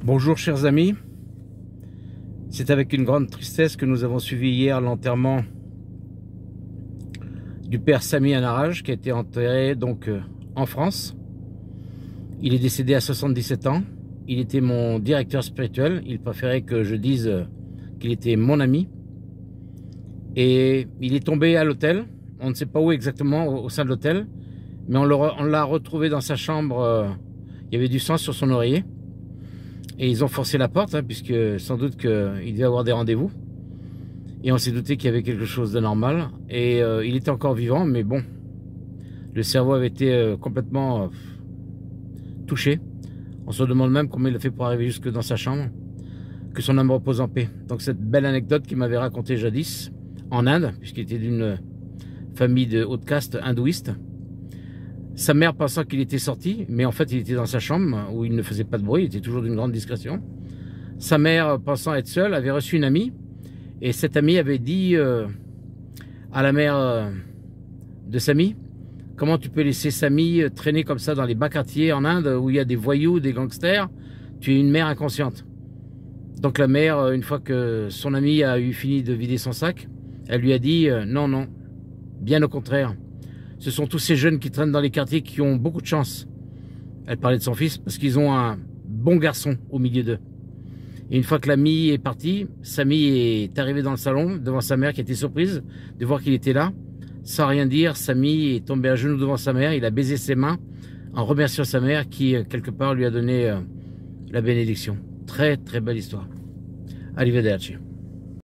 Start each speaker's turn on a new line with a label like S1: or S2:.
S1: Bonjour chers amis, c'est avec une grande tristesse que nous avons suivi hier l'enterrement du père Sami Anaraj qui a été enterré donc en France. Il est décédé à 77 ans, il était mon directeur spirituel, il préférait que je dise qu'il était mon ami. Et il est tombé à l'hôtel, on ne sait pas où exactement au sein de l'hôtel, mais on l'a retrouvé dans sa chambre, il y avait du sang sur son oreiller. Et ils ont forcé la porte, puisque sans doute qu'il devait avoir des rendez-vous. Et on s'est douté qu'il y avait quelque chose de normal. Et il était encore vivant, mais bon, le cerveau avait été complètement touché. On se demande même comment il a fait pour arriver jusque dans sa chambre. Que son âme repose en paix. Donc cette belle anecdote qu'il m'avait racontée jadis, en Inde, puisqu'il était d'une famille de haute caste hindouiste. Sa mère pensant qu'il était sorti, mais en fait il était dans sa chambre où il ne faisait pas de bruit, il était toujours d'une grande discrétion. Sa mère, pensant être seule, avait reçu une amie, et cette amie avait dit à la mère de Sami: comment tu peux laisser Sami traîner comme ça dans les bas quartiers en Inde où il y a des voyous, des gangsters? Tu es une mère inconsciente. Donc la mère, une fois que son amie a eu fini de vider son sac, elle lui a dit non, non, bien au contraire. Ce sont tous ces jeunes qui traînent dans les quartiers qui ont beaucoup de chance. Elle parlait de son fils parce qu'ils ont un bon garçon au milieu d'eux. Et une fois que l'ami est parti, Sami est arrivé dans le salon devant sa mère qui était surprise de voir qu'il était là. Sans rien dire, Sami est tombé à genoux devant sa mère. Il a baisé ses mains en remerciant sa mère qui, quelque part, lui a donné la bénédiction. Très, très belle histoire. Arrivederci.